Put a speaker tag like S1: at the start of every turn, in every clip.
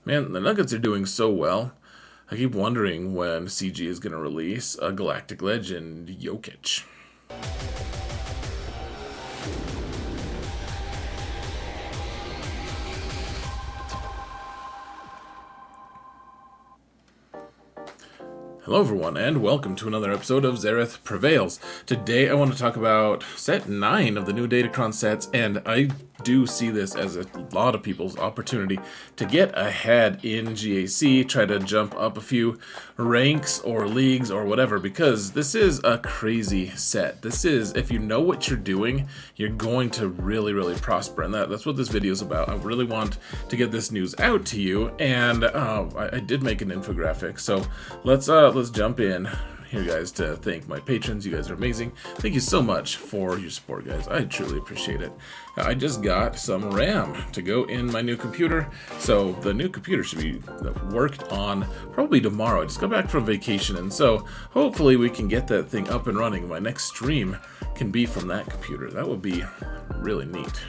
S1: Man, the Nuggets are doing so well. I keep wondering when CG is going to release a Galactic Legend, Jokic. Hello everyone, and welcome to another episode of Xerath Prevails. Today I want to talk about set 9 of the new Datacron sets, and I do see this as a lot of people's opportunity to get ahead in GAC, try to jump up a few ranks or leagues or whatever, because this is a crazy set. This is, if you know what you're doing, you're going to really prosper, and that's what this video is about. I really want to get this news out to you, and I did make an infographic, so let's jump in here, guys, to thank my patrons. You guys are amazing. Thank you so much for your support, guys. I truly appreciate it. I just got some RAM to go in my new computer, so the new computer should be worked on probably tomorrow. I just got back from vacation, and so hopefully we can get that thing up and running. My next stream can be from that computer. That would be really neat.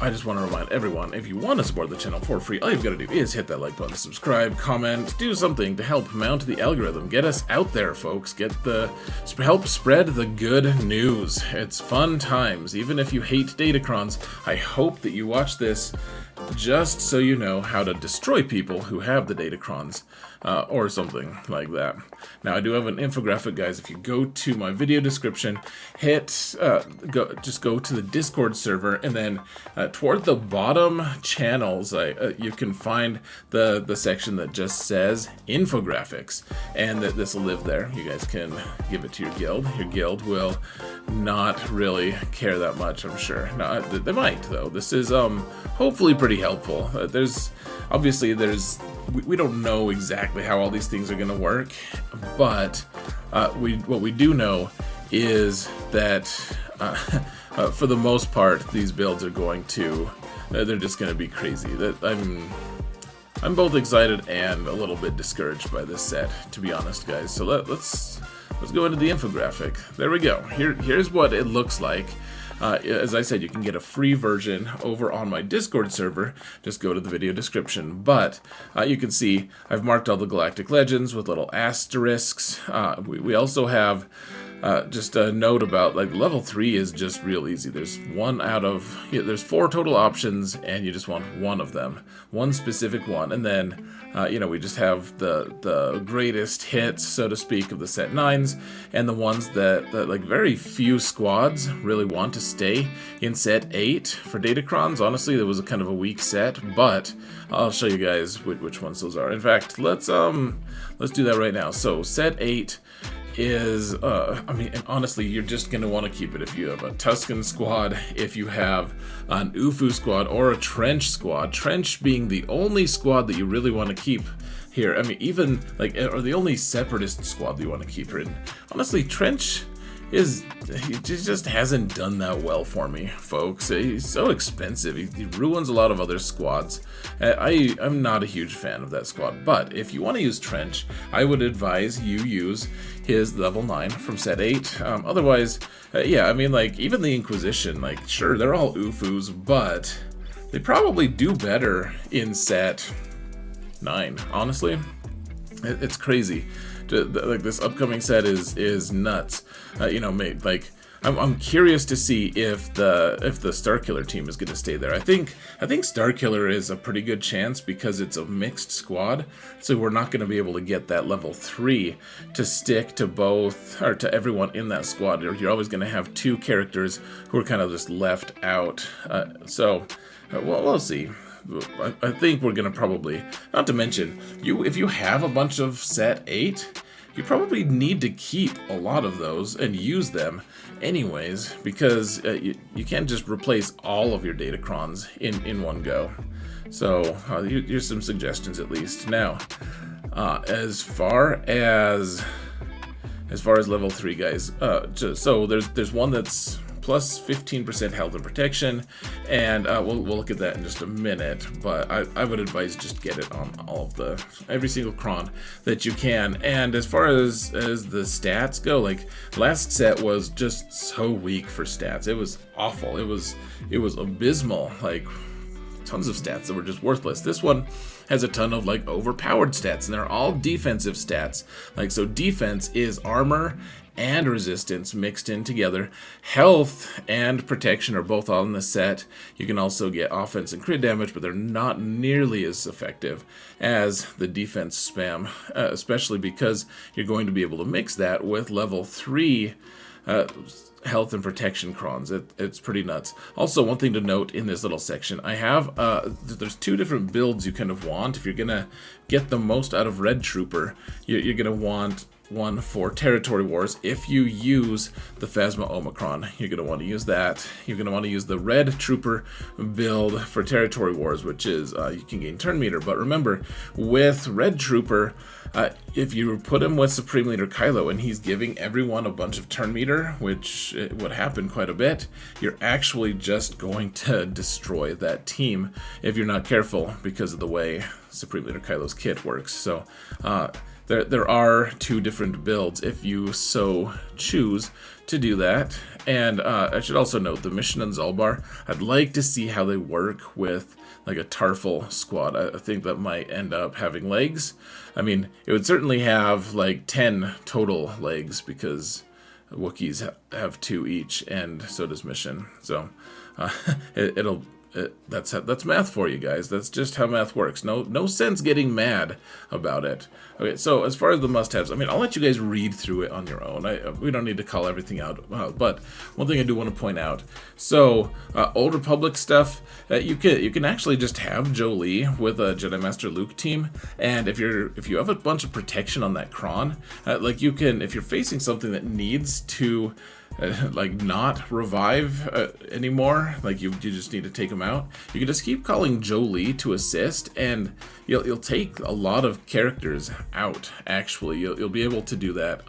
S1: I just want to remind everyone, if you want to support the channel for free, all you've got to do is hit that like button, subscribe, comment, do something to help mount the algorithm. Get us out there, folks. Help spread the good news. It's fun times. Even if you hate Datacrons, I hope that you watch this just so you know how to destroy people who have the Datacrons, or something like that. Now, I do have an infographic, guys. If you go to my video description, just go to the Discord server, and then toward the bottom channels, you can find the section that just says infographics, and this will live there. You guys can give it to your guild. Your guild will not really care that much, I'm sure. No, they might, though. This is hopefully pretty helpful. We don't know exactly how all these things are going to work, but what we do know is that for the most part, these builds are going to they're just going to be crazy. I'm both excited and a little bit discouraged by this set, to be honest, guys. So let's go into the infographic. There we go. Here's what it looks like. As I said, you can get a free version over on my Discord server. Just go to the video description. But you can see I've marked all the Galactic Legends with little asterisks. We also have just a note about, like, level 3 is just real easy. There's there's 4 total options, and you just want one of them, one specific one, and then we just have the greatest hits, so to speak, of the set 9s, and the ones that like very few squads really want to stay in set 8 for Datacrons. Honestly, there was a kind of a weak set, but I'll show you guys which ones those are. In fact, let's do that right now. So set 8 is, and honestly, you're just going to want to keep it if you have a Tuscan squad, if you have an Ufu squad, or a Trench squad. Trench being the only squad that you really want to keep here. Or the only Separatist squad that you want to keep here. And honestly, Trench he just hasn't done that well for me, folks. He's so expensive. He ruins a lot of other squads. I'm not a huge fan of that squad, but if you want to use Trench, I would advise you use his level 9 from set 8. Otherwise, even the Inquisition, sure, they're all Ufus, but they probably do better in set 9, honestly. It's crazy. This upcoming set is nuts. I'm curious to see if the Starkiller team is going to stay there. I think Starkiller is a pretty good chance because it's a mixed squad, so we're not going to be able to get that level 3 to stick to both, or to everyone in that squad. You're always going to have 2 characters who are kind of just left out. We'll see. I think we're going to probably, not to mention, if you have a bunch of set 8, you probably need to keep a lot of those and use them anyways, because you can't just replace all of your Datacrons in one go. So here's some suggestions, at least. Now, as far as level 3, guys, so there's one that's plus 15% health and protection, and we'll look at that in just a minute, but I would advise just get it on every single cron that you can. And as far as the stats go, last set was just so weak for stats. It was awful. It was abysmal. tons of stats that were just worthless. This one has a ton of like overpowered stats, and they're all defensive stats. Like, so defense is armor and resistance mixed in together. Health and protection are both on the set. You can also get offense and crit damage, but they're not nearly as effective as the defense spam, especially because you're going to be able to mix that with level 3 health and protection crons. It's pretty nuts. Also, one thing to note in this little section, I have there's 2 different builds you kind of want. If you're gonna get the most out of Red Trooper, you're gonna want one for Territory Wars. If you use the Phasma Omicron, you're going to want to use that. You're going to want to use the Red Trooper build for Territory Wars, which is you can gain turn meter. But remember, with Red Trooper, if you put him with Supreme Leader Kylo and he's giving everyone a bunch of turn meter, which would happen quite a bit, you're actually just going to destroy that team if you're not careful, because of the way Supreme Leader Kylo's kit works. So there are 2 different builds if you so choose to do that. And I should also note the mission on Zalbar, I'd like to see how they work with like a Tarful squad. I think that might end up having legs. I mean, it would certainly have like 10 total legs, because Wookiees have 2 each, and so does Mission. So that's math for you guys. That's just how math works. No sense getting mad about it. Okay, so as far as the must-haves, I mean, I'll let you guys read through it on your own. We don't need to call everything out. But one thing I do want to point out. So Old Republic stuff, you can actually just have Jolee with a Jedi Master Luke team, and if you have a bunch of protection on that Cron, like you can, if you're facing something that needs to like not revive anymore, like you just need to take them out, you can just keep calling Jolee to assist, and you'll take a lot of characters out. Actually, you'll be able to do that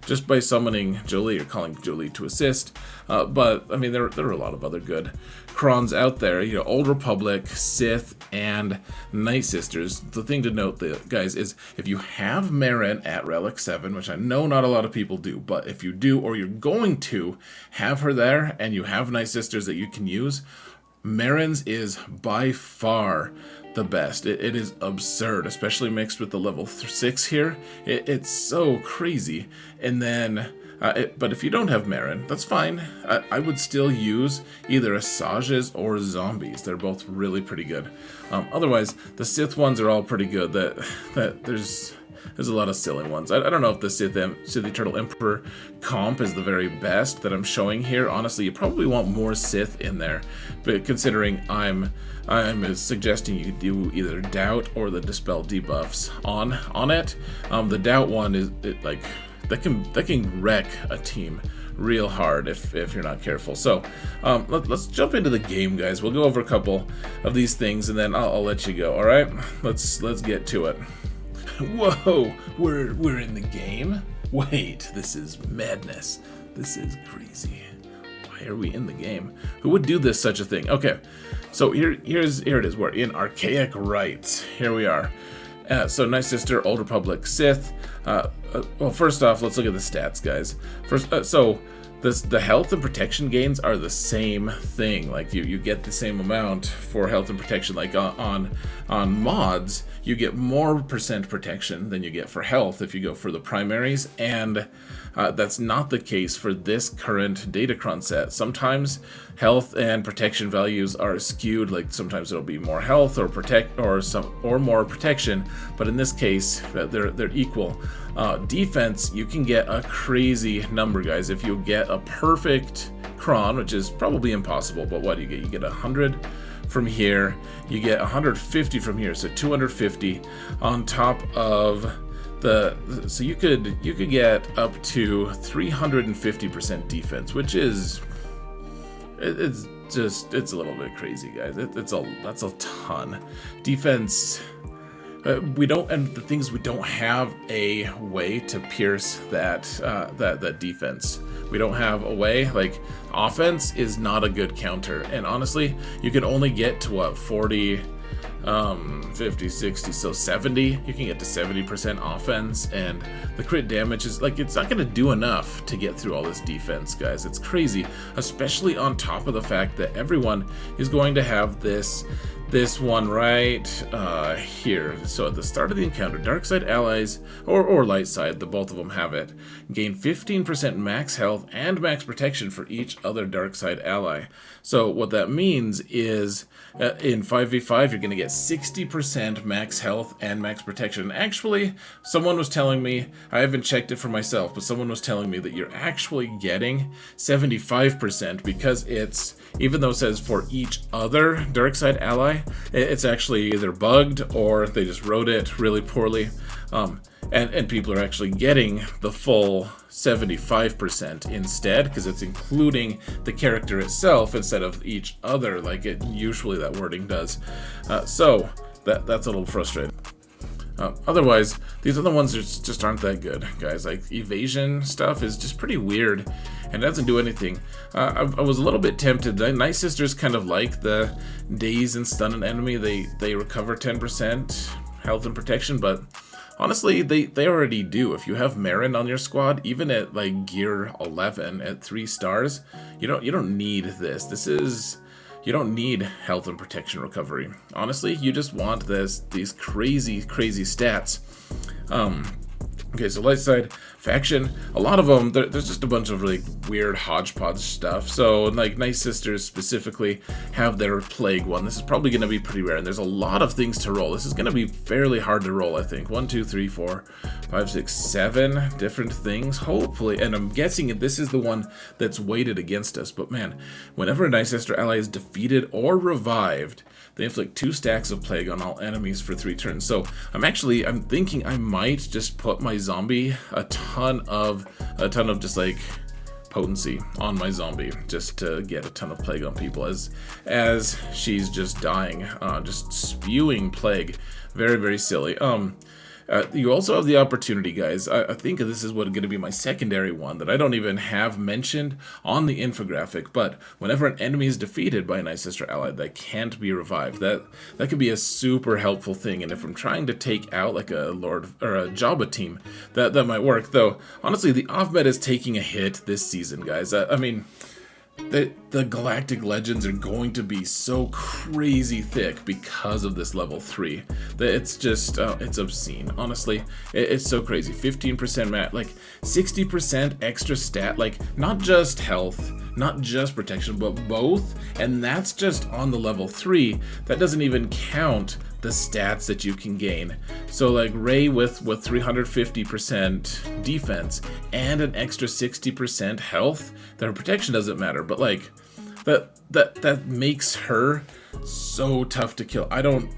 S1: just by summoning Jolee or calling Jolee to assist. But I mean, there are a lot of other good Crons out there. You know, Old Republic, Sith, and Night Sisters. The thing to note, guys, is if you have Merrin at Relic 7, which I know not a lot of people do, but if you do, or you're going to have her there, and you have Night Sisters that you can use, Merrin's is by far the best. It is absurd, especially mixed with the level 6 here. It's so crazy. And then, but if you don't have Merrin, that's fine. I would still use either Asajj's or Zombies. They're both really pretty good. Otherwise, the Sith ones are all pretty good. That there's a lot of silly ones. I don't know if the Sith Eternal Emperor comp is the very best that I'm showing here. Honestly, you probably want more Sith in there, but considering I'm suggesting you could do either Doubt or the Dispel debuffs on it. The Doubt one is like that can wreck a team real hard if you're not careful. So let's jump into the game, guys. We'll go over a couple of these things and then I'll let you go. All right, let's get to it. Whoa, we're in the game? Wait, this is madness. This is crazy. Why are we in the game? Who would do this such a thing? Okay, so here it is. We're in Archaic Rites. Here we are. So Night Sister, Old Republic, Sith. Well, first off, let's look at the stats, guys. The health and protection gains are the same thing. Like you get the same amount for health and protection. Like on mods, you get more % protection than you get for health if you go for the primaries, and that's not the case for this current Datacron set. Sometimes health and protection values are skewed. Like sometimes it'll be more health or more protection, but in this case, they're equal. Defense, you can get a crazy number, guys. If you get a perfect Cron, which is probably impossible, but what do you get? You get 100 from here, you get 150 from here, so 250 on top of so you could get up to 350% defense, which is it's a little bit crazy, guys. That's a ton. Defense. And the things, we don't have a way to pierce that defense. We don't have a way. Like, offense is not a good counter, and honestly, you can only get to what, 40, 50, 60, so 70. You can get to 70% offense, and the crit damage is like, it's not going to do enough to get through all this defense, guys. It's crazy, especially on top of the fact that everyone is going to have this this one right here. So at the start of the encounter, dark side allies, or light side, both of them have it, gain 15% max health and max protection for each other dark side ally. So what that means is in 5v5 you're going to get 60% max health and max protection. Actually, someone was telling me, I haven't checked it for myself, but someone was telling me that you're actually getting 75% because it's, even though it says for each other dark side ally, it's actually either bugged or they just wrote it really poorly. And people are actually getting the full 75% instead, because it's including the character itself instead of each other like it usually that wording does. So that's a little frustrating. Otherwise, these other ones just aren't that good, guys. Like, evasion stuff is just pretty weird and doesn't do anything. I was a little bit tempted. Night Sisters kind of like the daze and stun an enemy. They recover 10% health and protection, but honestly, they already do. If you have Marin on your squad, even at like gear 11 at 3 stars, you don't need this. You don't need health and protection recovery. Honestly, you just want these crazy stats. Okay, so light side faction, a lot of them, there's just a bunch of really weird hodgepodge stuff. So like Night Sisters specifically have their plague one. This is probably going to be pretty rare, and there's a lot of things to roll. This is going to be fairly hard to roll, I think. 1, 2, 3, 4, 5, 6, 7 different things, hopefully. And I'm guessing this is the one that's weighted against us. But man, whenever a Night Sister ally is defeated or revived, they inflict 2 stacks of plague on all enemies for 3 turns. So I'm thinking I might just put my zombie a ton of just like potency on my zombie, just to get a ton of plague on people as she's just dying, just spewing plague. Very silly. You also have the opportunity, guys. I think this is going to be my secondary one that I don't even have mentioned on the infographic, but whenever an enemy is defeated by a Night Sister ally that can't be revived, that could be a super helpful thing. And if I'm trying to take out like a Lord or a Jabba team, that might work. Though honestly, the off meta is taking a hit this season, guys. I mean, the Galactic Legends are going to be so crazy thick because of this level 3. It's just, it's obscene. Honestly, it's so crazy. 15% mat, like 60% extra stat, like not just health, not just protection, but both. And that's just on the level 3. That doesn't even count the stats that you can gain. So like Rey with 350% defense and an extra 60% health, their protection doesn't matter, but like that makes her so tough to kill.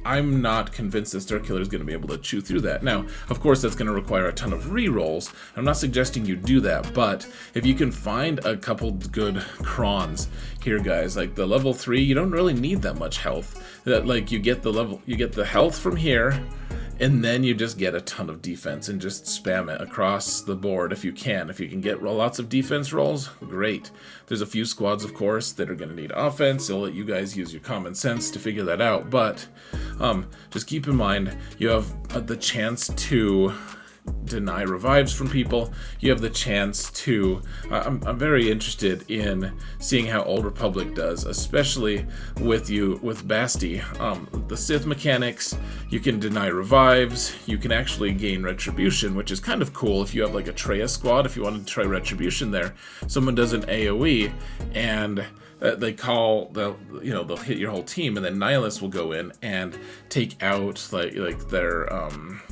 S1: I'm not convinced that Starkiller is going to be able to chew through that. Now, of course, that's going to require a ton of rerolls. I'm not suggesting you do that, but if you can find a couple good crons here, guys, like the level 3, you don't really need that much health. Like you get the health from here, and then you just get a ton of defense and just spam it across the board if you can. If you can get lots of defense rolls, great. There's a few squads, of course, that are going to need offense. I'll let you guys use your common sense to figure that out. But just keep in mind, you have the chance to deny revives from people. You have the chance to I'm very interested in seeing how Old Republic does, especially with Basti. The Sith mechanics, you can deny revives, you can actually gain retribution, which is kind of cool if you have like a Treya squad. If you wanted to try retribution there, someone does an AoE and they'll hit your whole team, and then Nihilus will go in and take out like their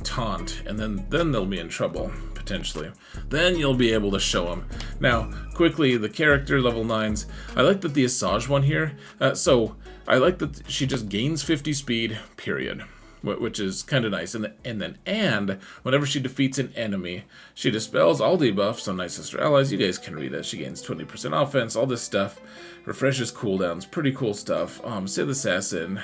S1: taunt, and then they'll be in trouble potentially. Then you'll be able to show them. Now, quickly, the character level 9s. I like that the Asajj one here. So I like that she just gains 50 speed. Period. Which is kind of nice. And whenever she defeats an enemy, she dispels all debuffs on Night Sister allies. You guys can read it. She gains 20% offense, all this stuff. Refreshes cooldowns. Pretty cool stuff. Sith Assassin.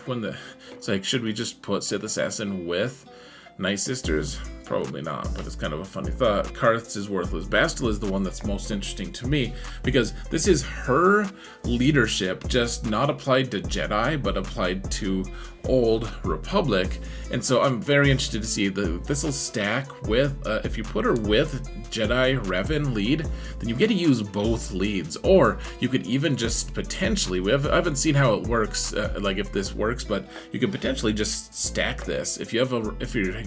S1: It's like, should we just put Sith Assassin with Night Sisters? Probably not, but it's kind of a funny thought. Karth's is worthless. Bastila is the one that's most interesting to me, because this is her leadership, just not applied to Jedi, but applied to Old Republic, and so I'm very interested to see this will stack with, if you put her with Jedi Revan lead, then you get to use both leads, or you could even just potentially, I haven't seen how it works, like if this works, but you could potentially just stack this. If you have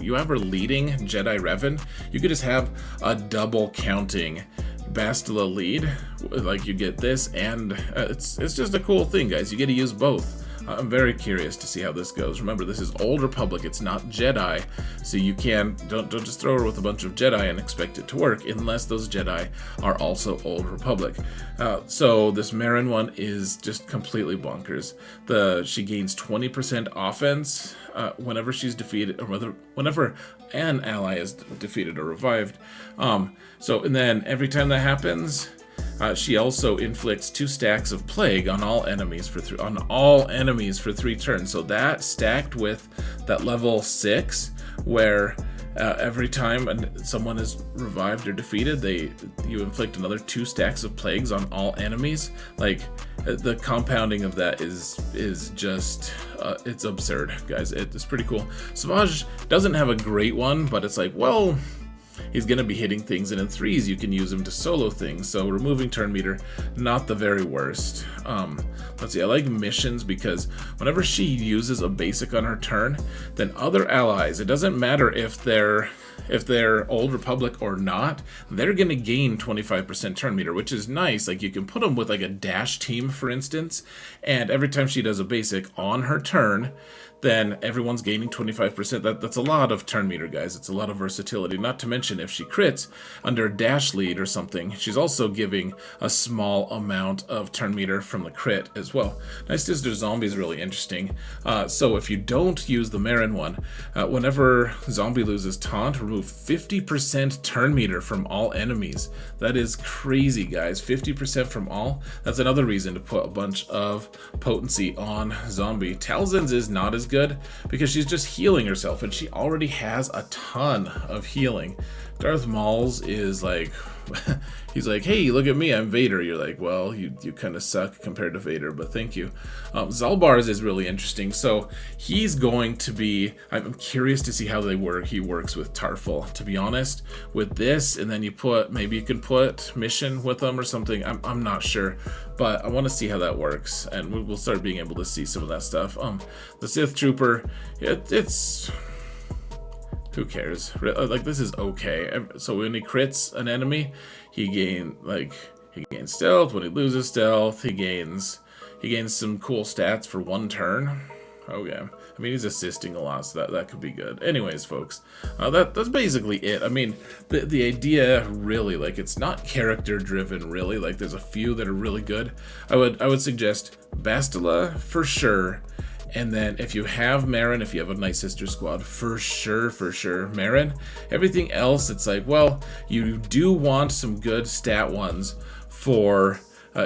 S1: you have her leading Jedi Revan, you could just have a double counting Bastila lead, like you get this, and it's just a cool thing, guys. You get to use both. I'm very curious to see how this goes. Remember, this is Old Republic, it's not Jedi, so you don't just throw her with a bunch of Jedi and expect it to work, unless those Jedi are also Old Republic. So this Marin one is just completely bonkers. She gains 20% offense whenever she's defeated, or whenever an ally is defeated or revived. And then every time that happens, she also inflicts 2 stacks of plague on all enemies for 3 turns. So that stacked with that level 6, where every time someone is revived or defeated, you inflict another 2 stacks of plagues on all enemies. Like, the compounding of that is just it's absurd, guys. It's pretty cool. Savage doesn't have a great one, but it's like, well, he's going to be hitting things, and in 3s you can use him to solo things, so removing turn meter, not the very worst. Let's see, I like missions because whenever she uses a basic on her turn, then other allies, it doesn't matter if they're Old Republic or not, they're going to gain 25% turn meter, which is nice. Like, you can put them with like a dash team, for instance, and every time she does a basic on her turn, then everyone's gaining 25%. That's a lot of turn meter, guys. It's a lot of versatility. Not to mention, if she crits under dash lead or something, she's also giving a small amount of turn meter from the crit as well. Nice Sister Zombie is really interesting. So if you don't use the Marin one, whenever Zombie loses taunt, remove 50% turn meter from all enemies. That is crazy, guys. 50% from all. That's another reason to put a bunch of potency on Zombie. Talzin's is not as good because she's just healing herself, and she already has a ton of healing. Darth Maul's is like, he's like, hey, look at me, I'm Vader. You're like, well, you kind of suck compared to Vader, but thank you. Zalbar's is really interesting. So he's going to be, I'm curious to see how he works with Tarful, to be honest, with this, and then maybe you can put Mission with them or something. I'm not sure, but I want to see how that works, and we'll start being able to see some of that stuff. The Sith Trooper, it's who cares? Like, this is okay. So when he crits an enemy, he gains stealth. When he loses stealth, he gains some cool stats for 1 turn. Okay. I mean, he's assisting a lot, so that could be good. Anyways, folks, that's basically it. I mean, the idea really, like, it's not character driven really. Like, there's a few that are really good. I would suggest Bastila for sure. And then if you have Marin, if you have a Night Sister squad, for sure, Marin. Everything else, it's like, well, you do want some good stat ones for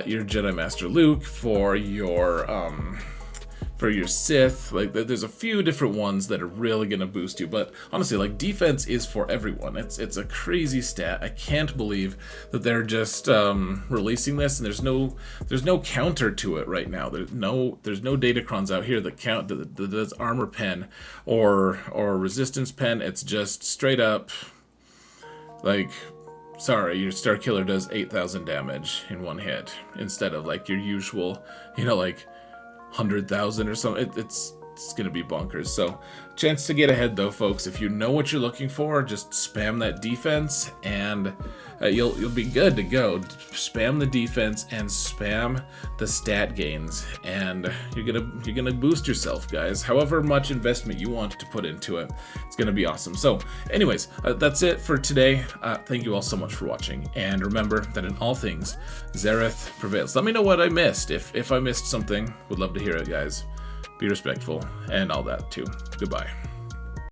S1: your Jedi Master Luke, for your Sith. Like, there's a few different ones that are really gonna boost you, but honestly, like, defense is for everyone. It's a crazy stat. I can't believe that they're just releasing this, and there's no counter to it right now. There's no Datacrons out here that does armor pen or resistance pen. It's just straight up, like, sorry, your Star Killer does 8,000 damage in 1 hit instead of like your usual, like 100,000 or something. It's gonna be bonkers. So, chance to get ahead though, folks. If you know what you're looking for, just spam that defense, and you'll be good to go. Spam the defense and spam the stat gains, and you're gonna boost yourself, guys. However much investment you want to put into it, it's gonna be awesome. So, anyways, that's it for today. Thank you all so much for watching, and remember that in all things, Zareth prevails. Let me know what I missed. If I missed something, would love to hear it, guys. Be respectful and all that too. Goodbye.